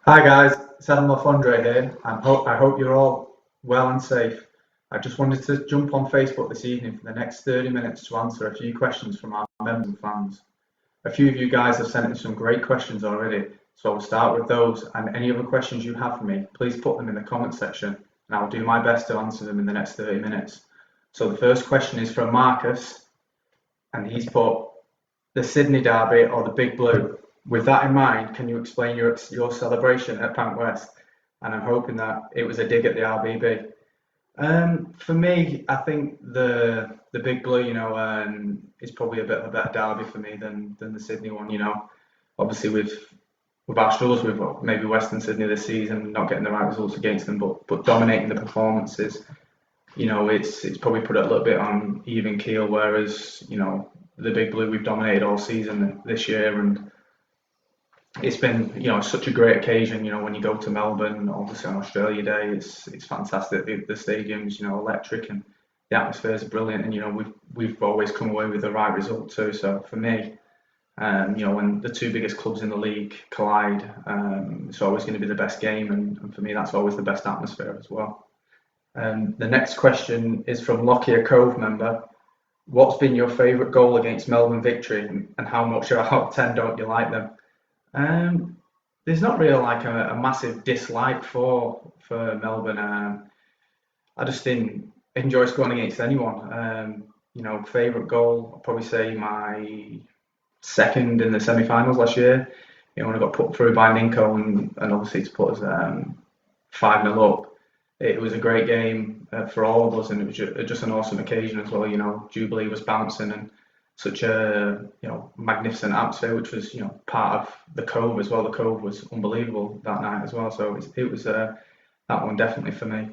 Hi guys, it's Fondre here, and I hope you're all well and safe. I just wanted to jump on Facebook this evening for the next 30 minutes to answer a few questions from our members and fans. A few of you guys have sent in some great questions already, so I'll start with those, and any other questions you have for me, please put them in the comment section, and I'll do my best to answer them in the next 30 minutes. So the first question is from Marcus, and he's put the Sydney Derby or the Big Blue. With that in mind, can you explain your celebration at Bank West? And I'm hoping that it was a dig at the RBB. For me, I think the Big Blue, is probably a bit of a better derby for me than the Sydney one. Obviously with our struggles with maybe Western Sydney this season, not getting the right results against them, but dominating the performances. It's probably put it a little bit on even keel. Whereas the Big Blue, we've dominated all season this year, and it's been such a great occasion. When you go to Melbourne, obviously on Australia Day, it's fantastic. The stadium's electric, and the atmosphere is brilliant, and we've always come away with the right result too. So for me, when the two biggest clubs in the league collide, it's always going to be the best game, and for me that's always the best atmosphere as well. The next question is from Lockyer Cove member. What's been your favourite goal against Melbourne victory, and how much out of 10 don't you like them? There's not really like a massive dislike for Melbourne. I just didn't enjoy scoring against anyone. Favourite goal, I'll probably say my second in the semi-finals last year. When I got put through by Ninko and obviously to put us 5-0 up. It was a great game for all of us, and it was just an awesome occasion as well. Jubilee was bouncing, and such a magnificent atmosphere, which was part of the Cove as well. The Cove was unbelievable that night as well. So it was that one definitely for me.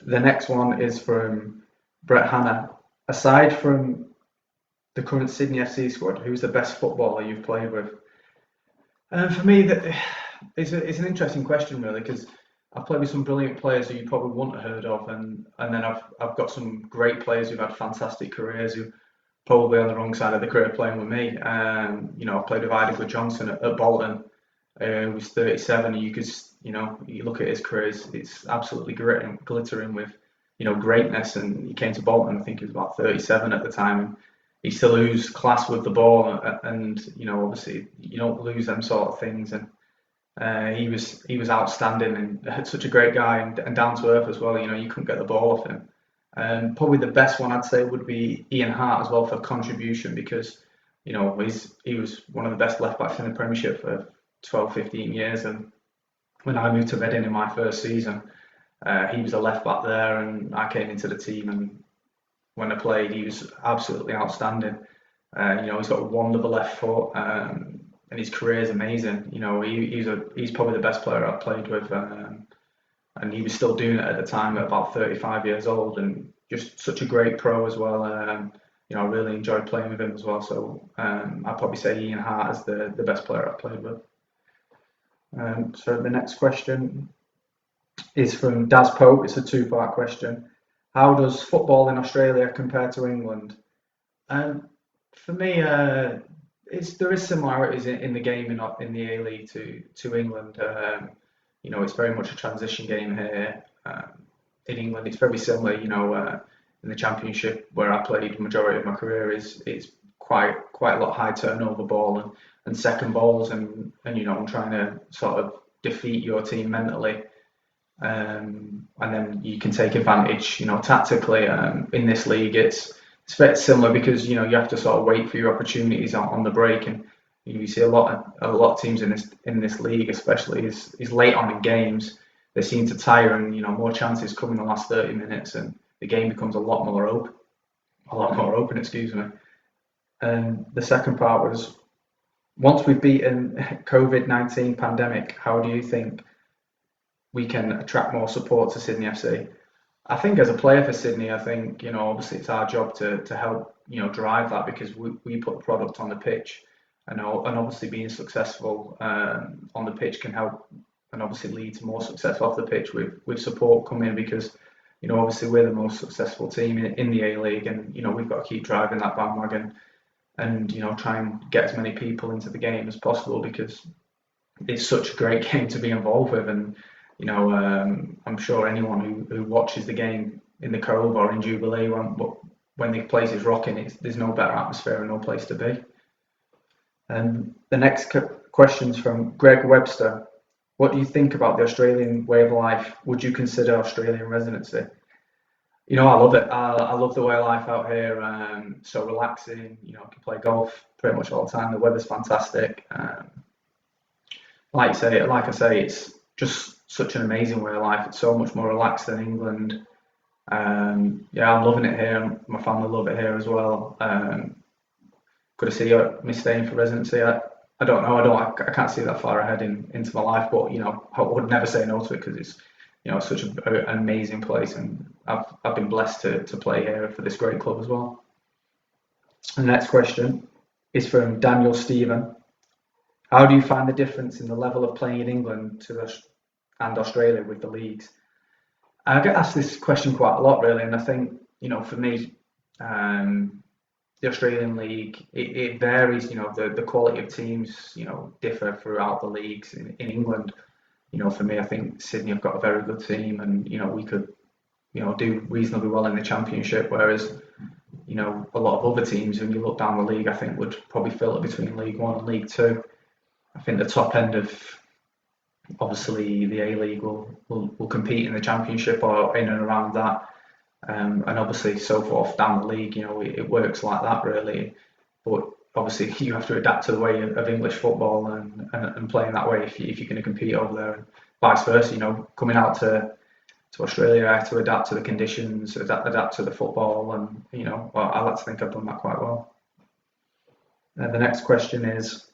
The next one is from Brett Hanna. Aside from the current Sydney FC squad, who's the best footballer you've played with? For me, it's an interesting question really, because I've played with some brilliant players who you probably wouldn't have heard of, and then I've got some great players who've had fantastic careers who probably on the wrong side of the career playing with me. I played with Ida Johnson at Bolton, who was 37, and you look at his career, it's absolutely glittering with greatness, and he came to Bolton, I think he was about 37 at the time, and he still oozed class with the ball, and obviously you don't lose them sort of things, and he was outstanding and such a great guy and down to earth as well. You couldn't get the ball off him. Probably the best one I'd say would be Ian Hart as well for contribution, because he was one of the best left backs in the Premiership for 12-15 years, and when I moved to Reading in my first season, he was a left back there, and I came into the team, and when I played he was absolutely outstanding. He's got one with the left foot, and his career is amazing. He's probably the best player I've played with. And he was still doing it at the time at about 35 years old, and just such a great pro as well. I really enjoyed playing with him as well. So I'd probably say Ian Hart is the best player I've played with. So the next question is from Daz Pope. It's a two-part question. How does football in Australia compare to England? For me, there is similarities in the game in the A-League to England. It's very much a transition game here. In England, it's very similar. In the Championship, where I played the majority of my career, it's quite a lot high turnover ball and second balls, and I'm trying to sort of defeat your team mentally, and then you can take advantage. Tactically, in this league, it's very similar, because you have to sort of wait for your opportunities on the break, and you see a lot of teams in this league, especially is late on in games. They seem to tire, and more chances come in the last 30 minutes, and the game becomes a lot more open. Excuse me. And the second part was, once we've beaten COVID-19 pandemic, how do you think we can attract more support to Sydney FC? I think as a player for Sydney, I think obviously it's our job to help drive that, because we put the product on the pitch. And obviously being successful on the pitch can help, and obviously lead to more success off the pitch with support coming in, because obviously we're the most successful team in the A-League, and we've got to keep driving that bandwagon, and try and get as many people into the game as possible, because it's such a great game to be involved with, and I'm sure anyone who watches the game in the Cove or in Jubilee when the place is rocking, there's no better atmosphere and no place to be. And the next question's from Greg Webster. What do you think about the Australian way of life? Would you consider Australian residency? I love it. I love the way of life out here. So relaxing. I can play golf pretty much all the time. The weather's fantastic. Like I say, it's just such an amazing way of life. It's so much more relaxed than England. Yeah, I'm loving it here. My family love it here as well. Could I see me staying for residency? I don't know. I can't see that far ahead into my life, but I would never say no to it because it's such an amazing place, and I've been blessed to play here for this great club as well. And the next question is from Daniel Stephen. How do you find the difference in the level of playing in England and Australia with the leagues? I get asked this question quite a lot, really, and I think for me, the Australian league it varies. The quality of teams differ throughout the leagues. In England, for me, I think Sydney have got a very good team, and we could do reasonably well in the Championship, whereas a lot of other teams, when you look down the league, I think would probably filter between League One and League Two. I think the top end of obviously the A-League will compete in the Championship or in and around that, and obviously so forth down the league. It works like that really, but obviously you have to adapt to the way of English football and playing that way if you're going to compete over there, and vice versa. Coming out to Australia, I have to adapt to the conditions, adapt to the football, and I like to think I've done that quite well. The next question is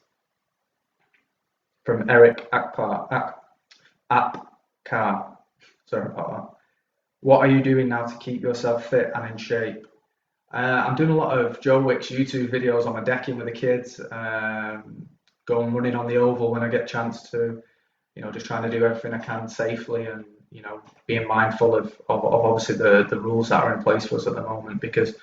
from Eric Apkar. Sorry about that. What are you doing now to keep yourself fit and in shape? I'm doing a lot of Joe Wick's YouTube videos on my decking with the kids, going running on the oval when I get a chance to, just trying to do everything I can safely, and being mindful of obviously the rules that are in place for us at the moment, because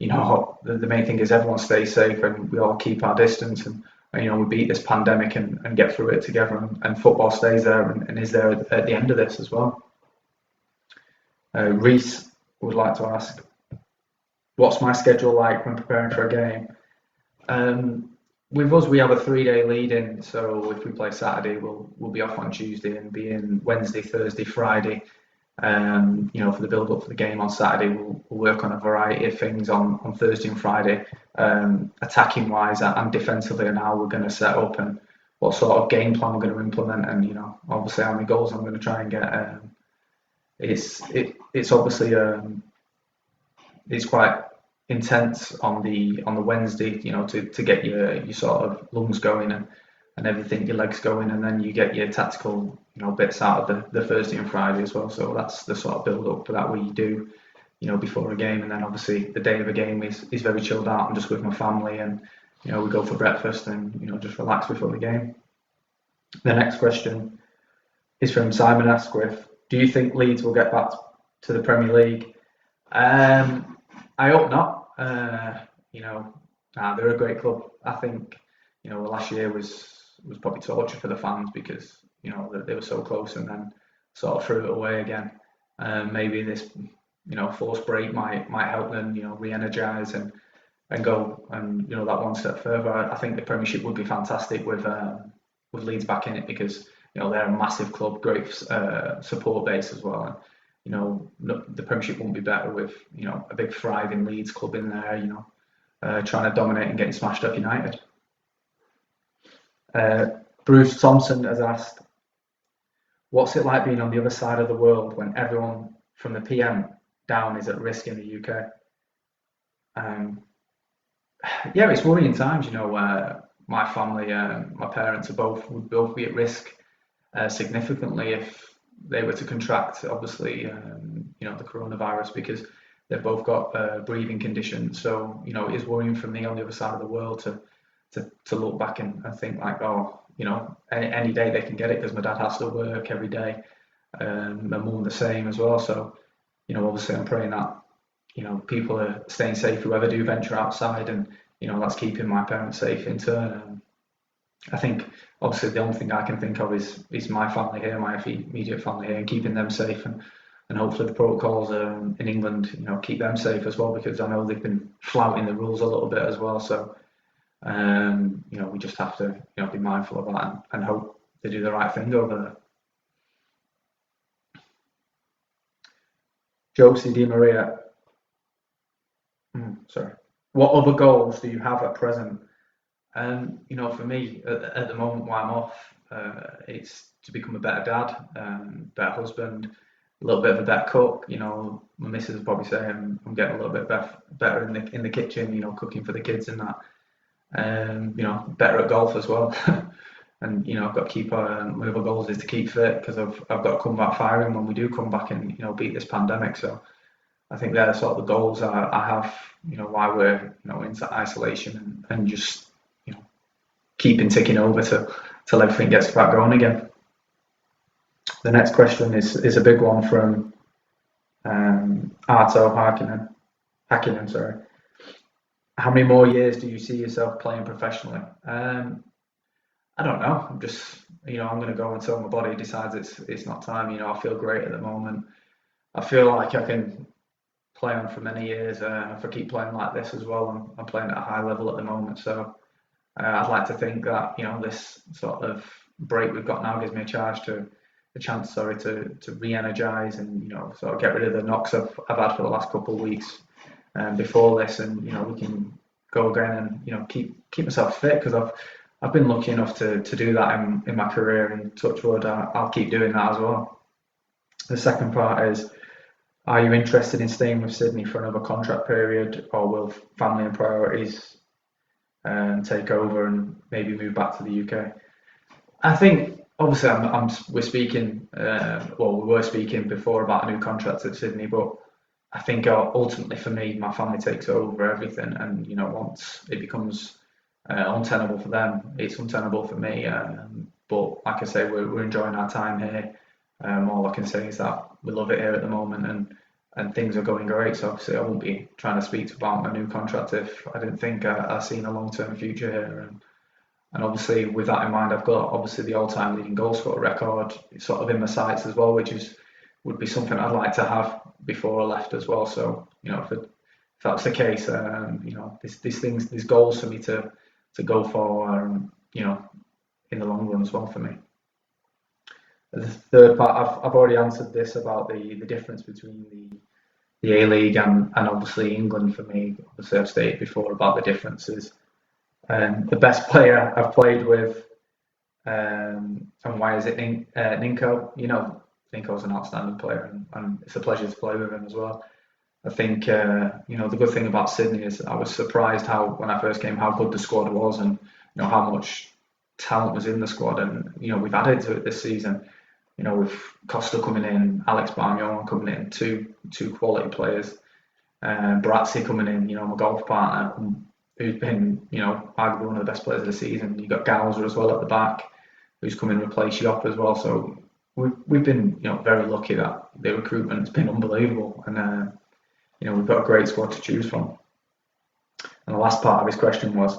the main thing is everyone stays safe and we all keep our distance, and we beat this pandemic and get through it together, and football stays there and is there at the end of this as well. Reese would like to ask, what's my schedule like when preparing for a game? With us, we have a 3-day lead in, so if we play Saturday, we'll be off on Tuesday and be in Wednesday, Thursday, Friday. For the build up for the game on Saturday, we'll work on a variety of things on Thursday and Friday, attacking wise and defensively, and how we're going to set up and what sort of game plan we're going to implement, and obviously how many goals I'm going to try and get. It's obviously it's quite intense on the Wednesday, to get your sort of lungs going and everything, your legs going, and then you get your tactical bits out of the Thursday and Friday as well. So that's the sort of build up to that we do before a game, and then obviously the day of a game is very chilled out. I'm just with my family, and we go for breakfast and just relax before the game. The next question is from Simon Asquith. Do you think Leeds will get back to the Premier League? I hope not. They're a great club. I think last year was probably torture for the fans because they were so close and then sort of threw it away again. Maybe this forced break might help them re-energise and go and that one step further. I think the Premiership would be fantastic with Leeds back in it, because they're a massive club, great support base as well. And, the Premiership won't be better with a big thriving Leeds club in there, trying to dominate and getting smashed up United. Bruce Thompson has asked, what's it like being on the other side of the world when everyone from the PM down is at risk in the UK? Yeah, it's worrying times. My family, my parents would both be at risk significantly if they were to contract, obviously, the coronavirus, because they've both got breathing conditions. So, it is worrying for me on the other side of the world to look back and think like, any day they can get it, because my dad has to work every day, my mum the same as well. So, obviously I'm praying that, people are staying safe, whoever do venture outside, and, that's keeping my parents safe in turn. I think obviously the only thing I can think of is my family here, my immediate family here, and keeping them safe, and hopefully the protocols in England, keep them safe as well, because I know they've been flouting the rules a little bit as well. So we just have to be mindful of that and hope they do the right thing over there. Josie Di Maria, sorry. What other goals do you have at present? For me, at the moment while I'm off, it's to become a better dad, better husband, a little bit of a better cook. My missus would probably say I'm getting a little bit better in the kitchen, cooking for the kids and that. Better at golf as well. And I've got to keep my other goals is to keep fit, because I've got to come back firing when we do come back and beat this pandemic. So I think they're sort of the goals I have. While we're into isolation and just keeping ticking over till everything gets back going again. The next question is a big one from Arto Hakkinen. Sorry. How many more years do you see yourself playing professionally? I don't know. I'm just, I'm going to go until my body decides it's not time. I feel great at the moment. I feel like I can play on for many years. If I keep playing like this as well, I'm playing at a high level at the moment. So I'd like to think that this sort of break we've got now gives me a chance to re-energise and sort of get rid of the knocks I've had for the last couple of weeks before this, and we can go again and keep myself fit, because I've been lucky enough to do that in my career, and touch wood, I'll keep doing that as well. The second part is, are you interested in staying with Sydney for another contract period, or will family and priorities take over and maybe move back to the UK? I think obviously we were speaking before about a new contract at Sydney, but I think ultimately for me, my family takes over everything, and once it becomes untenable for them, it's untenable for me. But like I say, we're enjoying our time here. All I can say is that we love it here at the moment, and things are going great. So obviously I won't be trying to speak about my new contract if I didn't think I seen a long-term future here. And obviously with that in mind, I've got obviously the all-time leading goal scorer record sort of in my sights as well, which would be something I'd like to have before I left as well. So if that's the case, these goals for me to go for, in the long run as well for me. The third part, I've already answered this about the difference between the A-League and obviously England for me. Obviously I've stated before about the differences. The best player I've played with, and why is it Ninko? Ninko's an outstanding player, and it's a pleasure to play with him as well. I think the good thing about Sydney is I was surprised when I first came, how good the squad was, and how much talent was in the squad, and we've added to it this season. With Costa coming in, Alex Barmyon coming in, two quality players, Barazzi coming in, my golf partner, who's been arguably one of the best players of the season. You've got Gowser as well at the back, who's come in to replace Yorke as well. So we've been very lucky that the recruitment has been unbelievable, and we've got a great squad to choose from. And the last part of his question was,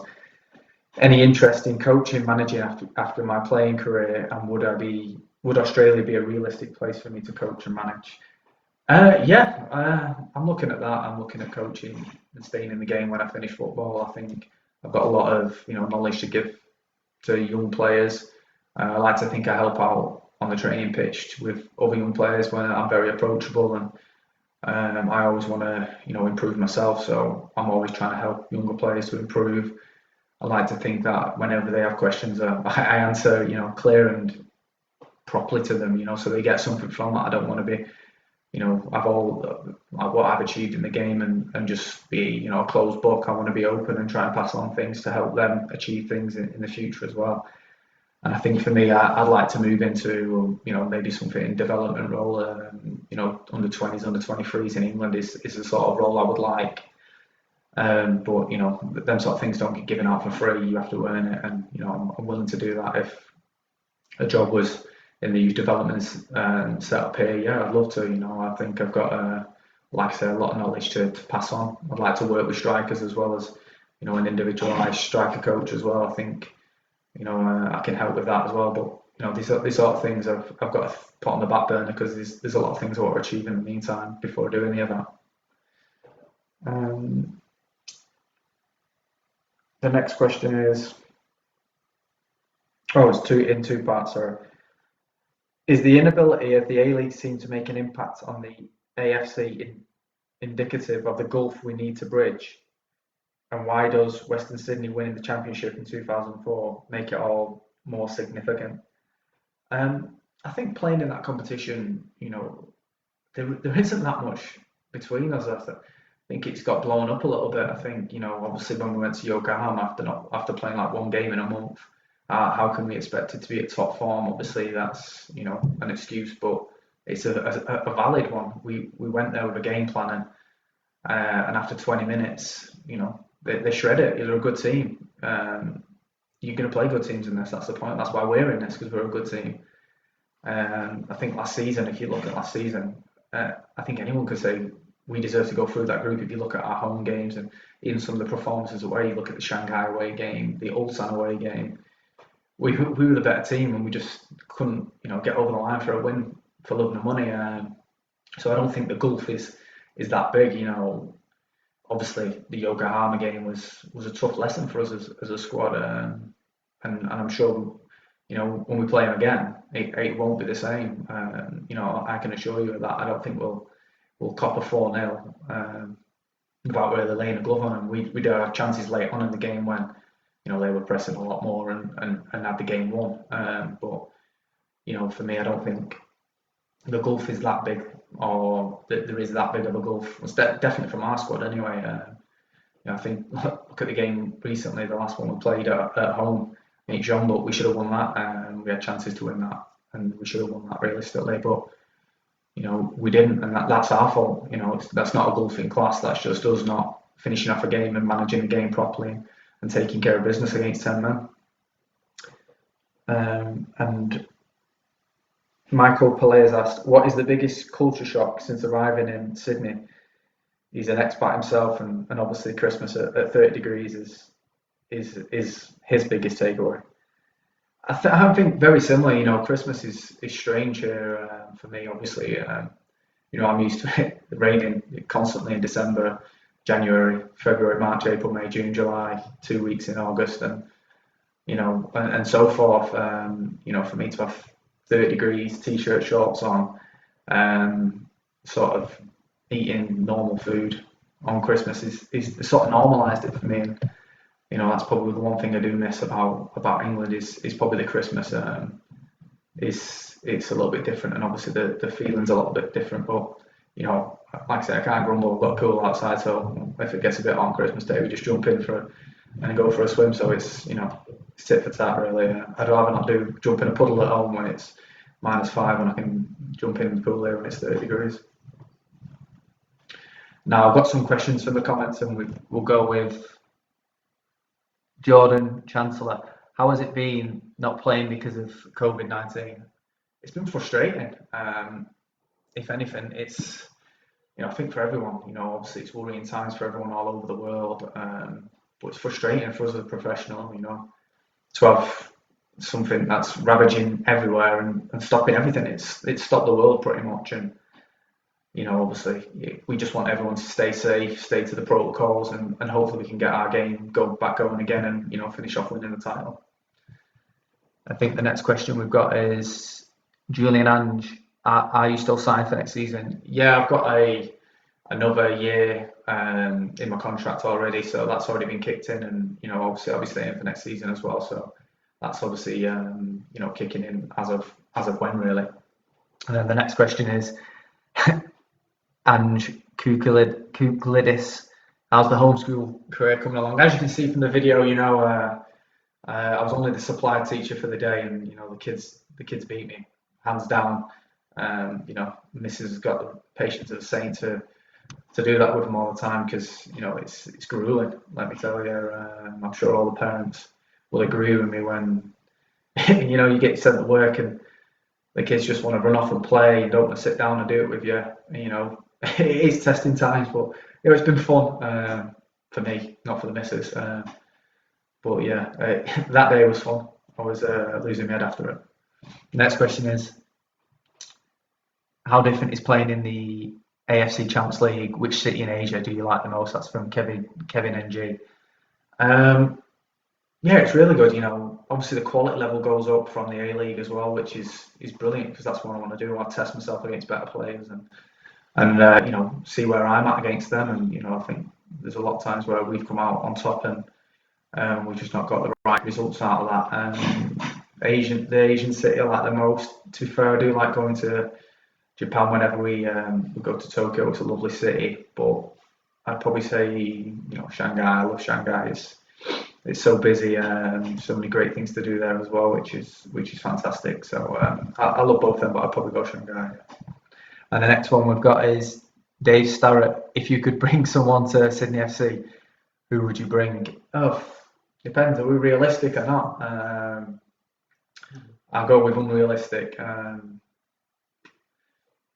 any interest in coaching, managing after my playing career, and would Australia be a realistic place for me to coach and manage? I'm looking at that. I'm looking at coaching and staying in the game when I finish football. I think I've got a lot of knowledge to give to young players. I like to think I help out on the training pitch with other young players when I'm very approachable, and I always want to improve myself. So I'm always trying to help younger players to improve. I like to think that whenever they have questions, I answer clear and properly to them, so they get something from that. I don't want to be what I've achieved in the game and just be a closed book. I want to be open and try and pass on things to help them achieve things in the future as well. And I think for me, I'd like to move into maybe something in development role. Under 20s, under 23s in England is the sort of role I would like. But them sort of things don't get given out for free. You have to earn it, and I'm willing to do that. If a job was in the youth development set up here, yeah, I'd love to. I think I've got like I say, a lot of knowledge to pass on. I'd like to work with strikers as well as an individualised striker coach as well. I think I can help with that as well. But these sort of things I've got to put on the back burner because there's a lot of things I want to achieve in the meantime before I do any of that. The next question is, it's in two parts, sorry. Is the inability of the A-League team to make an impact on the AFC indicative of the gulf we need to bridge? And why does Western Sydney winning the championship in 2004 make it all more significant? I think playing in that competition, there isn't that much between us. I think it's got blown up a little bit. I think, obviously when we went to Yokohama after playing like one game in a month, how can we expect it to be at top form? Obviously that's, an excuse, but it's a valid one. We went there with a game plan and after 20 minutes, they shred it. They're a good team. You're going to play good teams in this. That's the point. That's why we're in this, because we're a good team. I think last season, if you look at last season, I think anyone could say we deserve to go through that group. If you look at our home games and even some of the performances away, you look at the Shanghai away game, the Ulsan away game, we were the better team and we just couldn't, get over the line for a win for love and money. So I don't think the gulf is that big. Obviously the Yokohama game was a tough lesson for us as a squad, and I'm sure when we play them again, it won't be the same. I can assure you of that. I don't think we'll cop a 4-0 without really laying a glove on them. We did have chances late on in the game when they were pressing a lot more and had the game won. But for me, I don't think the gulf is that big, or that there is that big of a gulf. It's definitely from our squad anyway. I think look at the game recently, the last one we played at home. Jean, but we should have won that. We had chances to win that, and we should have won that realistically. But we didn't, and that's our fault. That's not a golfing class. That's just us not finishing off a game and managing the game properly and taking care of business against 10 men. And Michael Pele's asked, what is the biggest culture shock since arriving in Sydney? He's an expat himself, and obviously Christmas at 30 degrees is his biggest takeaway. I think very similar. Christmas is strange here for me. Obviously, I'm used to it raining constantly in December, January, February, March, April, May, June, July, 2 weeks in August, and and so forth. For me to have 30 degrees, t-shirt, shorts on, sort of eating normal food on Christmas is sort of normalised it for me. And, that's probably the one thing I do miss about England is probably the Christmas. It's a little bit different, and obviously the feeling's a little bit different. But like I say, I can't grumble. I've got a pool outside, so if it gets a bit on Christmas Day, we just jump in and go for a swim. So it's it's tit for tat really. I'd rather not jump in a puddle at home when it's -5 when I can jump in the pool here when it's 30 degrees. Now I've got some questions from the comments, and we'll go with Jordan Chancellor. How has it been not playing because of COVID-19? It's been frustrating. If anything, it's I think for everyone, obviously it's worrying times for everyone all over the world. But it's frustrating for us as a professional, to have something that's ravaging everywhere and stopping everything. It's stopped the world pretty much, and obviously we just want everyone to stay safe, stay to the protocols, and hopefully we can get our game going again and finish off winning the title. I think the next question we've got is Julian Ange. Are you still signed for next season? Yeah, I've got another year in my contract already, so that's already been kicked in, and obviously I'll be staying for next season as well. So that's obviously kicking in as of when really. And then the next question is Ange Kuklidis. How's the homeschool career coming along? As you can see from the video, I was only the supply teacher for the day, and the kids beat me hands down. Mrs. has got the patience of a saint to do that with them all the time, because it's grueling. Let me tell you, I'm sure all the parents will agree with me when you get sent to work and the kids just want to run off and play and don't want to sit down and do it with you. It is testing times, but it's been fun for me, not for the missus. But yeah, that day was fun. was losing my head after it. Next question is, how different is playing in the AFC Champions League? Which city in Asia do you like the most? That's from Kevin NG. Yeah, it's really good. Obviously the quality level goes up from the A-League as well, which is brilliant, because that's what I want to do. I want to test myself against better players and see where I'm at against them. And I think there's a lot of times where we've come out on top and we've just not got the right results out of that. The Asian city I like the most. To be fair, I do like going to Japan whenever we go to Tokyo. It's a lovely city, but I'd probably say Shanghai. I love Shanghai. It's so busy and so many great things to do there as well, which is fantastic. So I love both of them, but I'd probably go Shanghai. And the next one we've got is Dave Starrett. If you could bring someone to Sydney FC, who would you bring? Oh, depends. Are we realistic or not? I'll go with unrealistic.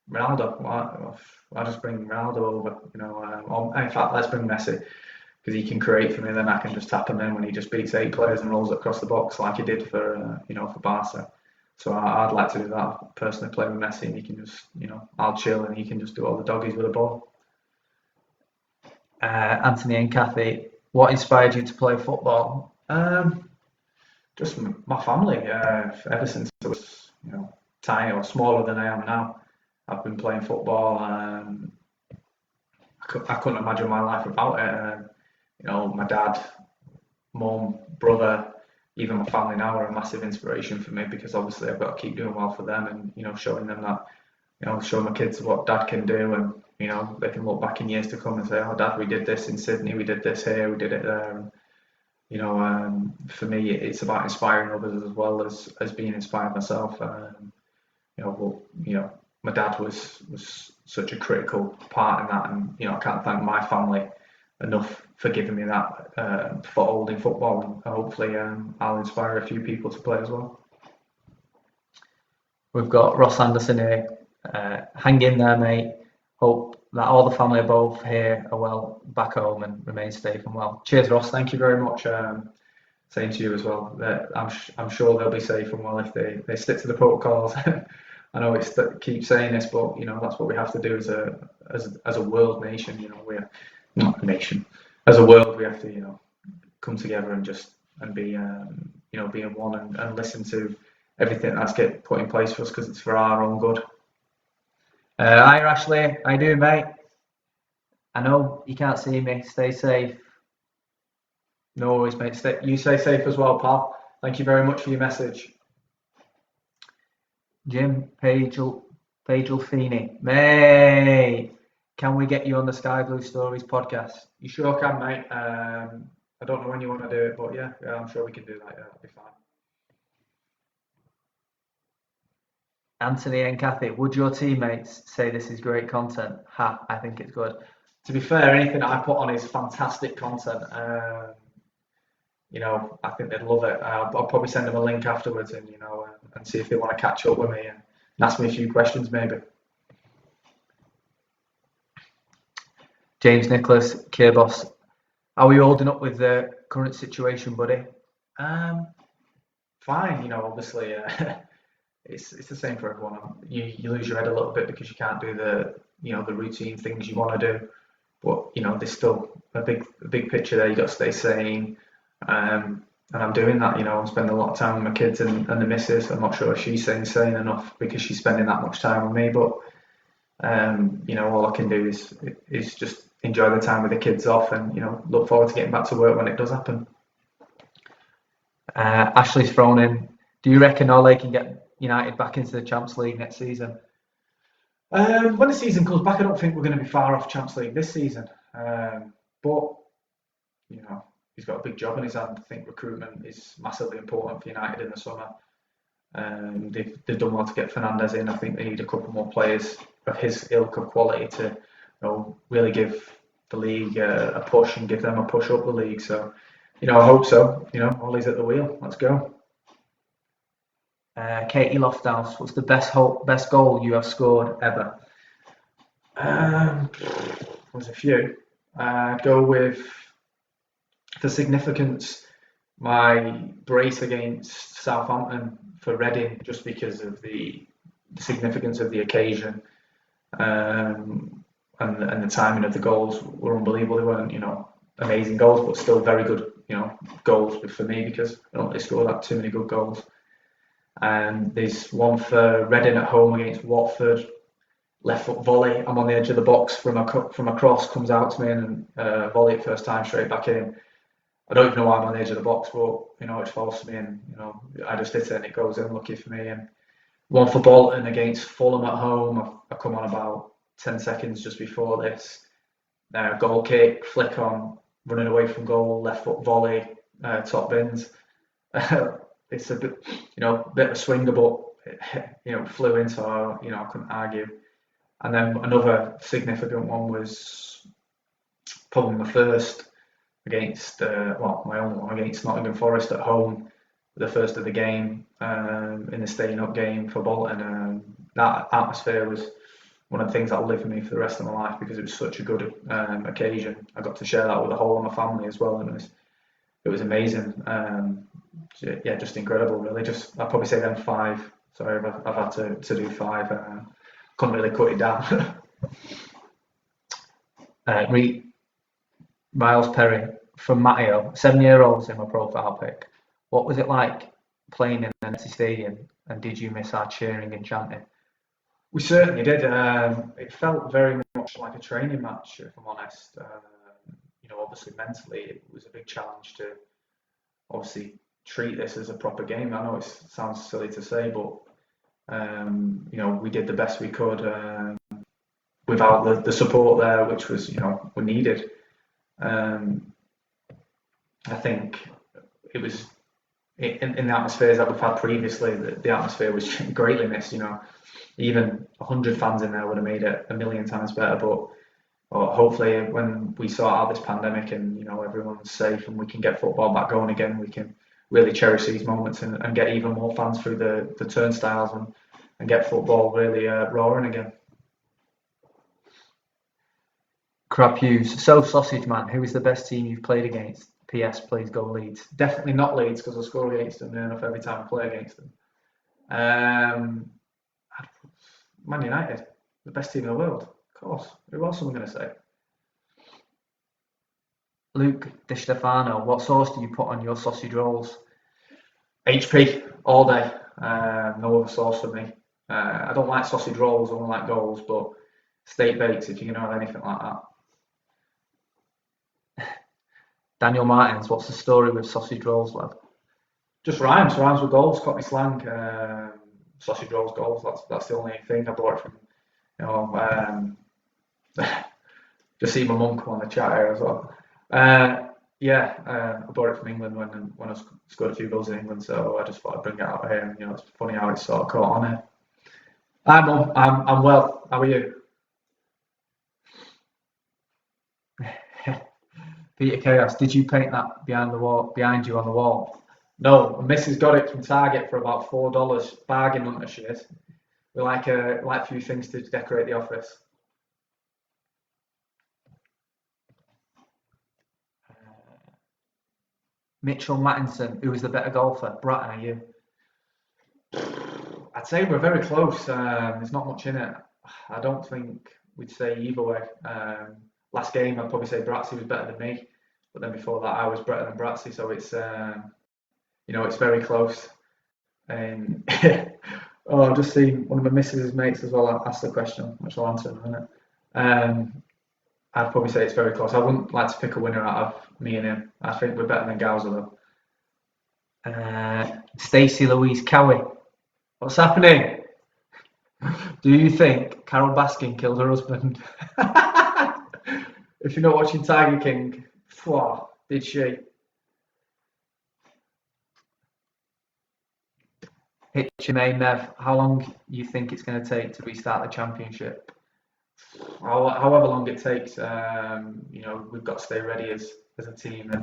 Ronaldo. I'll just bring Ronaldo over. In fact, let's bring Messi, because he can create for me. Then I can just tap him in when he just beats 8 players and rolls it across the box like he did for Barca. So I'd like to do that. Personally, play with Messi, and he can just I'll chill and he can just do all the doggies with the ball. Anthony and Kathy, what inspired you to play football? Just my family. Ever since I was tiny or smaller than I am now, I've been playing football. I couldn't imagine my life without it. My dad, mum, brother, even my family now are a massive inspiration for me, because obviously I've got to keep doing well for them and showing them that showing my kids what dad can do, and they can look back in years to come and say, oh dad, we did this in Sydney, we did this here, we did it there. And for me it's about inspiring others as well as being inspired myself. My dad was such a critical part in that, and I can't thank my family enough for giving me that foothold in football, and hopefully I'll inspire a few people to play as well. We've got Ross Anderson here. Hang in there, mate. Hope that all the family above here are well back home and remain safe and well. Cheers, Ross. Thank you very much. Same to you as well. I'm sure they'll be safe and well if they stick to the protocols. I know it keeps saying this, but that's what we have to do as a world nation. We're not a nation. As a world, we have to come together and be be in one and listen to everything that's get put in place for us, because it's for our own good. Hi Ashley, how you doing, mate? I know you can't see me. Stay safe. No worries, mate. You stay safe as well, pal. Thank you very much for your message. Jim Pagelfini, mate, can we get you on the Sky Blue Stories podcast? You sure can, mate. I don't know when you want to do it, but yeah, I'm sure we can do that. Yeah, that'll be fine. Anthony and Kathy, would your teammates say this is great content? I think it's good. To be fair, anything I put on is fantastic content. I think they'd love it. I'll probably send them a link afterwards, and see if they want to catch up with me and ask me a few questions, maybe. James Nicholas, Kirboss, how are you holding up with the current situation, buddy? Fine. Obviously, it's the same for everyone. You lose your head a little bit because you can't do the routine things you want to do, but there's still a big picture there. You got to stay sane. And I'm doing that. I'm spending a lot of time with my kids and the missus. I'm not sure if she's staying sane enough because she's spending that much time with me, but all I can do is just enjoy the time with the kids off, and look forward to getting back to work when it does happen. Ashley's thrown in, do you reckon Ole can get United back into the Champions League next season? When the season comes back, I don't think we're going to be far off Champions League this season, but he's got a big job in his hand. I think recruitment is massively important for United in the summer. They've done well to get Fernandes in. I think they need a couple more players of his ilk of quality to really give the league a push and give them a push up the league. So, I hope so. Ollie's at the wheel. Let's go. Katie Lofthouse, what's the best goal you have scored ever? There's a few. Go with, for significance, my brace against Southampton for Reading, just because of the significance of the occasion, and the timing of the goals were unbelievable. They weren't, amazing goals, but still very good, goals for me, because I don't really score that too many good goals. And there's one for Reading at home against Watford, left foot volley. I'm on the edge of the box from a cross, comes out to me, and volley it first time straight back in. I don't even know why I'm on the edge of the box, but it falls to me, and I just hit it and it goes in, lucky for me. And one for Bolton against Fulham at home. I come on about 10 seconds just before this. Goal kick, flick on, running away from goal, left foot volley, top bins. It's a bit, bit of a swinger, but it, flew in, so I couldn't argue. And then another significant one was probably my first against, my own one against Nottingham Forest at home, the first of the game, in the staying up game for Bolton. That atmosphere was one of the things that will live with me for the rest of my life, because it was such a good occasion. I got to share that with the whole of my family as well, and it was amazing. Just incredible, really. I'd probably say them 5. Sorry, I've had to do 5. Couldn't really cut it down. Miles Perry from Matteo, 7-year-olds in my profile pic. What was it like playing in the empty stadium, and did you miss our cheering and chanting? We certainly did. It felt very much like a training match, if I'm honest. Obviously mentally it was a big challenge to obviously treat this as a proper game. I know it sounds silly to say, but we did the best we could without the support there, which was we needed. I think it was in the atmospheres that we've had previously. The atmosphere was greatly missed. Even 100 fans in there would have made it a million times better. But hopefully, when we sort out this pandemic and everyone's safe and we can get football back going again, we can really cherish these moments and get even more fans through the turnstiles and get football really roaring again. Crab Hughes, Sausage Man, who is the best team you've played against? PS, please go Leeds. Definitely not Leeds, because I score against them near enough every time I play against them. Man United, the best team in the world, of course. Who else am I going to say? Luke Di Stefano, what sauce do you put on your sausage rolls? HP all day. No other sauce for me. I don't like sausage rolls, I don't like goals, but steak bakes, if you're going to have anything like that. Daniel Martins, what's the story with sausage rolls, lad? Just rhymes with goals, Cockney slang. Sausage rolls, goals. That's the only thing. I bought it from, just see my mum come on the chat here as well. I bought it from England when I scored a few goals in England, so I just thought I'd bring it out here. And, it's funny how it's sort of caught on it. Hi, Mum. I'm well. How are you? Peter Chaos, did you paint that behind you on the wall? No, Mrs. got it from Target for about $4. Bargain hunter she is. We like a few things to decorate the office. Mitchell Mattinson, who is the better golfer, Bratton or you? I'd say we're very close. There's not much in it. I don't think we'd say either way. Last game, I'd probably say Bratsy was better than me, but then before that, I was better than Bratsy. So it's it's very close. And I've just seen one of my missus' mates as well ask the question, which I'll answer in a minute. I'd probably say it's very close. I wouldn't like to pick a winner out of me and him. I think we're better than Gowser though. Stacey Louise Cowie, what's happening? Do you think Carol Baskin killed her husband? If you're not watching Tiger King, did she? Hitchin Nev, how long you think it's going to take to restart the championship? However long it takes, we've got to stay ready as a team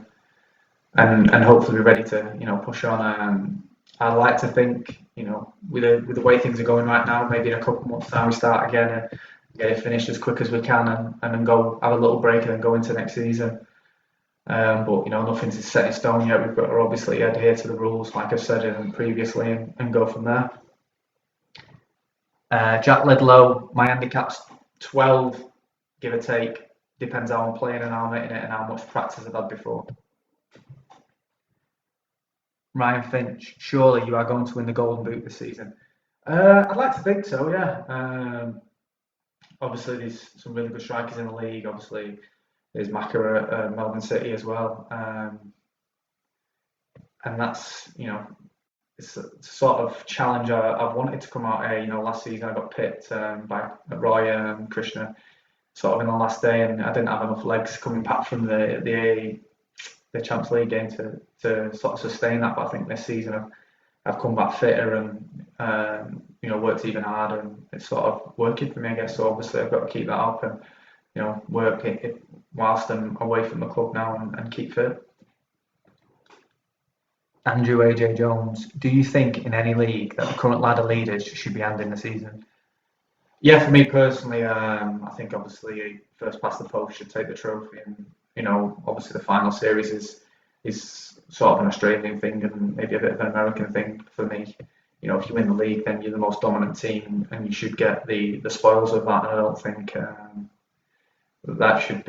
and hopefully be ready to push on. I'd like to think with the way things are going right now, maybe in a couple of months' time we start again and get it finished as quick as we can and then go have a little break and then go into next season. But nothing's set in stone yet. We've got to obviously adhere to the rules, like I've said previously, and go from there. Jack Lidlow, my handicap's 12, give or take. Depends how I'm playing and how I'm hitting it and how much practice I've had before. Ryan Finch, surely you are going to win the Golden Boot this season. I'd like to think so, yeah. Obviously, there's some really good strikers in the league. Obviously, there's Miura at Melbourne City as well. And that's, it's a sort of challenge I've wanted to come out here. Last season I got picked by Roy and Krishna sort of in the last day, and I didn't have enough legs coming back from the Champions League game to sort of sustain that. But I think this season I've come back fitter and worked even harder, and it's sort of working for me, I guess. So obviously I've got to keep that up and work it whilst I'm away from the club now and keep fit. Andrew AJ Jones, do you think in any league that the current ladder leaders should be ending the season? Yeah, for me personally, I think obviously first past the post should take the trophy, and obviously the final series is sort of an Australian thing and maybe a bit of an American thing for me. If you win the league, then you're the most dominant team, and you should get the spoils of that. And I don't think that should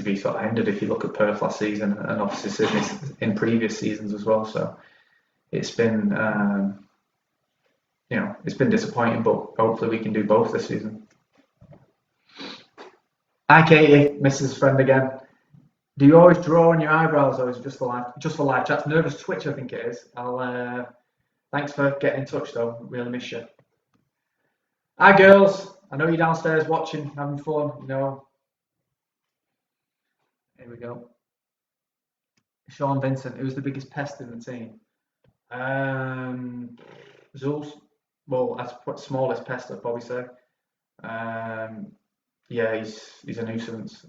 be sort of hindered if you look at Perth last season and obviously Sydney in previous seasons as well. So it's been it's been disappointing, but hopefully we can do both this season. Hi Katie, Mrs. Friend again. Do you always draw on your eyebrows, or is it just for live chats? Nervous twitch, I think it is. Thanks for getting in touch though. Really miss you. Hi girls. I know you're downstairs watching, having fun. Here we go. Sean Vincent, who's the biggest pest in the team? Zul's, well, that's smallest pest, I'd probably say. Yeah, he's a nuisance.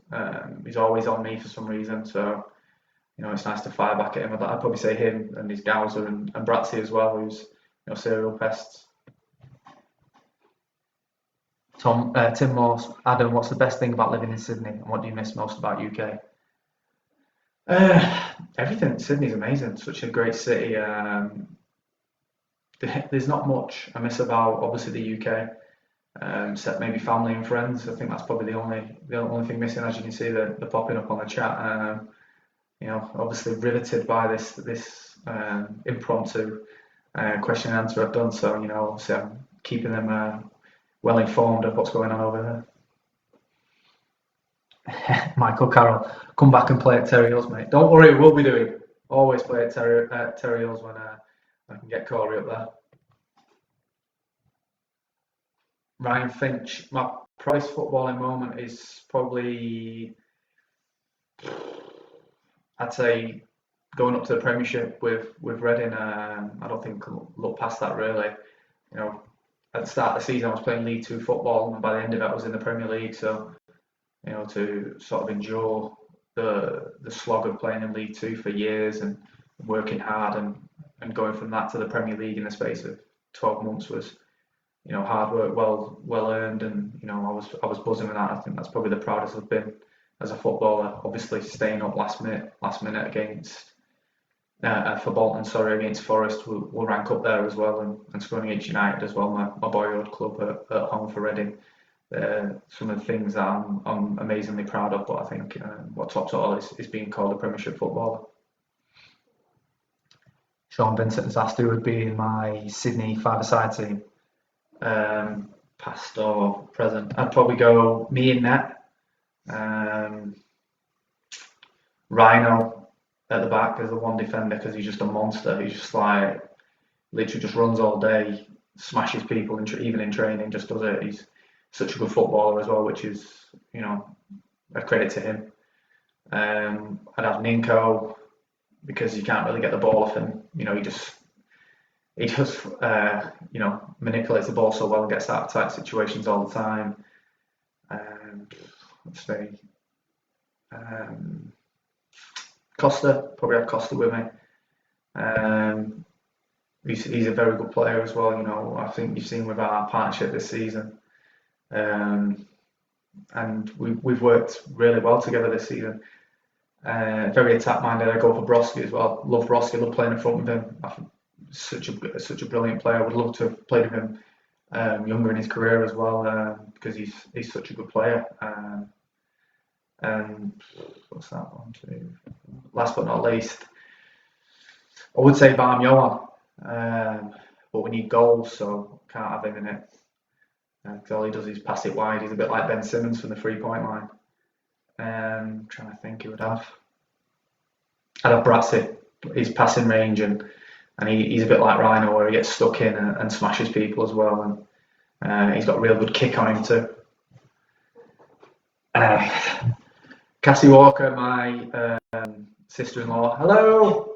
He's always on me for some reason, so it's nice to fire back at him. I'd probably say him and his Gowser and Bratsy as well, who's serial pests. Tim Morse, Adam, what's the best thing about living in Sydney, and what do you miss most about UK? Everything. Sydney's amazing. Such a great city. There's not much I miss about obviously the UK, except maybe family and friends. I think that's probably the only thing missing. As you can see, they're popping up on the chat. Obviously riveted by this impromptu question and answer I've done. So obviously I'm keeping them well informed of what's going on over there. Michael Carroll, come back and play at Terry Hills, mate. Don't worry, we'll be doing. Always play at Terry Hills when I can get Corey up there. Ryan Finch, my price footballing moment is probably, I'd say, going up to the Premiership with Reading. I don't think I'll look past that really. At the start of the season I was playing League Two football, and by the end of it I was in the Premier League. So to sort of endure the slog of playing in League Two for years and working hard and going from that to the Premier League in the space of 12 months was hard work, well earned, and I was buzzing with that. I think that's probably the proudest I've been as a footballer. Obviously staying up last minute against for Bolton, against Forest, we'll rank up there as well, and scoring against United as well, my boyhood club at home for Reading. Some of the things that I'm amazingly proud of, but I think what tops it all is being called a Premiership footballer. Sean Vincent has asked who would be in my Sydney five-a-side team, past or present. I'd probably go me in net, Rhino at the back as the one defender, because he's just a monster. He's just like literally just runs all day, smashes people, even in training, just does it. He's such a good footballer as well, which is a credit to him. I'd have Ninko, because you can't really get the ball off him. He just manipulates the ball so well and gets out of tight situations all the time. Let's see. Costa, probably have Costa with me. He's a very good player as well. I think you've seen with our partnership this season, and we've worked really well together this season. Very attack-minded. I go for Broski as well. Love Broski. Love playing in front of him. I think such a brilliant player. I would love to have played with him younger in his career as well, because he's such a good player. And what's that one? Two. Last but not least, I would say Barm Johan, but we need goals, so can't have him in it. Because all he does is pass it wide. He's a bit like Ben Simmons from the 3-point line. Trying to think who would have. I'd have Bratsy. His passing range and he's a bit like Rhino, where he gets stuck in and smashes people as well. And he's got a real good kick on him too. Cassie Walker, my sister-in-law. Hello.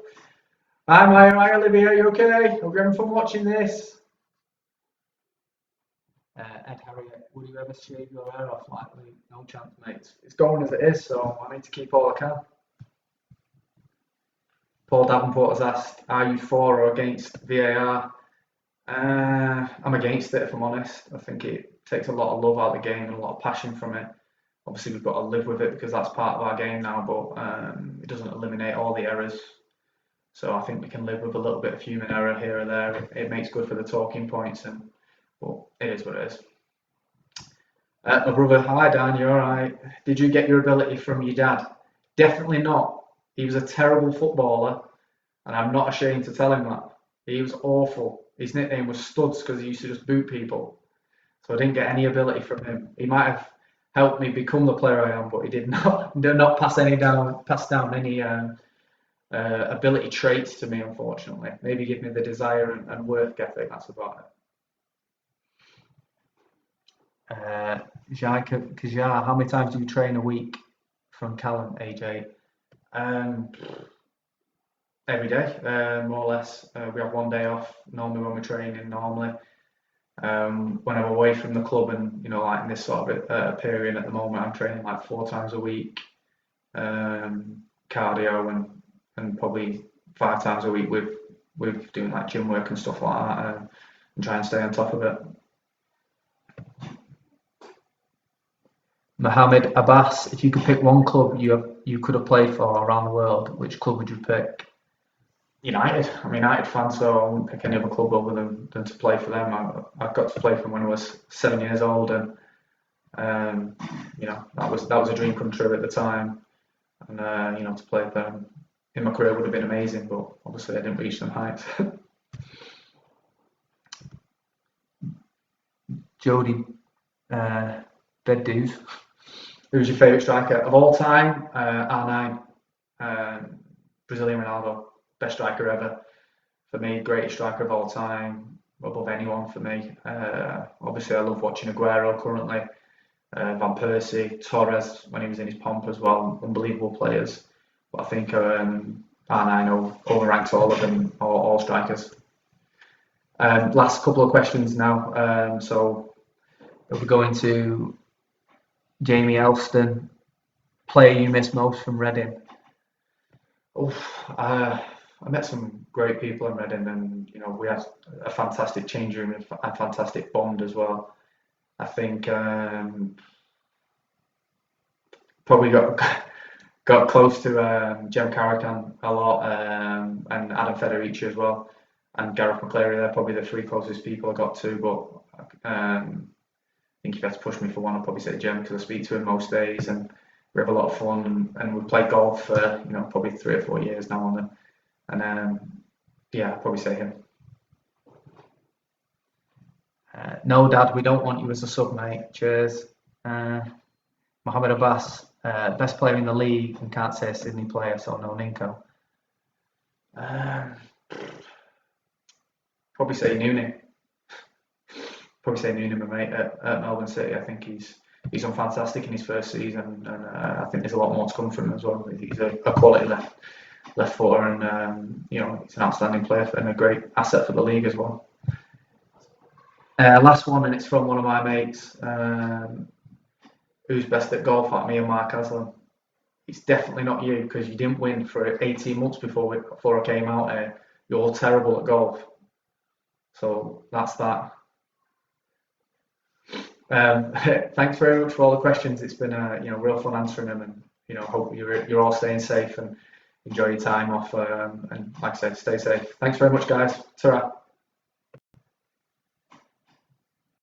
Hi Maya, hi Olivia. Are you okay? Hope you're having fun watching this. Ed Harriet, would you ever shave your hair off lightly? No chance, mate. It's going as it is, so I need to keep all I can. Paul Davenport has asked, are you for or against VAR? I'm against it, if I'm honest. I think it takes a lot of love out of the game and a lot of passion from it. Obviously, we've got to live with it because that's part of our game now, but it doesn't eliminate all the errors. So I think we can live with a little bit of human error here or there. It makes good for the talking points, but it is what it is. My brother, hi Dan, you alright? Did you get your ability from your dad? Definitely not. He was a terrible footballer, and I'm not ashamed to tell him that. He was awful. His nickname was Studs because he used to just boot people. So I didn't get any ability from him. He might have helped me become the player I am, but he did not pass down any ability traits to me, unfortunately. Maybe give me the desire and work ethic. That's about it. Kaja, how many times do you train a week? From Callum, AJ. Every day, more or less. We have one day off normally when we're training. Normally, when I'm away from the club, and like in this sort of period at the moment, I'm training like 4 times a week, cardio and probably 5 times a week with doing like gym work and stuff like that, and try and stay on top of it. Mohammed Abbas, if you could pick one club you could have played for around the world, which club would you pick? United. I'm a United fan, so I wouldn't pick any other club other than to play for them. I got to play for them when I was 7 years old, and that was a dream come true at the time. And to play for them in my career would have been amazing, but obviously I didn't reach them heights. Jody Beddoes, who's your favourite striker of all time? R9, Brazilian Ronaldo, best striker ever. For me, greatest striker of all time, above anyone for me. Obviously, I love watching Aguero currently, Van Persie, Torres when he was in his pomp as well, unbelievable players. But I think R9 overranks all of them, all strikers. Last couple of questions now. So we're going to Jamie Elston, player you miss most from Reading. I met some great people in Reading, and we had a fantastic change room and a fantastic bond as well. I think probably got close to Jem Carican a lot, and Adam Federici as well, and Gareth McCleary. They're probably the 3 closest people I got to, but I think if you had to push me for one, I'd probably say Jem, because I speak to him most days and we have a lot of fun, and we've played golf for probably 3 or 4 years now on it. And I'd probably say him. No, Dad, we don't want you as a sub, mate. Cheers. Mohammed Abbas, best player in the league, and can't say a Sydney player, so no Ninko. Probably say Noonan. My mate at Melbourne City. I think he's done fantastic in his first season, and I think there's a lot more to come from him as well. He's a quality left footer, and he's an outstanding player and a great asset for the league as well. Last one, and it's from one of my mates. Who's best at golf, like me and Mark Aslan? It's definitely not you, because you didn't win for 18 months before I came out here. You're terrible at golf. So that's that. Thanks very much for all the questions. It's been real fun answering them, and hope you're all staying safe and enjoy your time off. And like I said, stay safe. Thanks very much, guys. Ta-ra.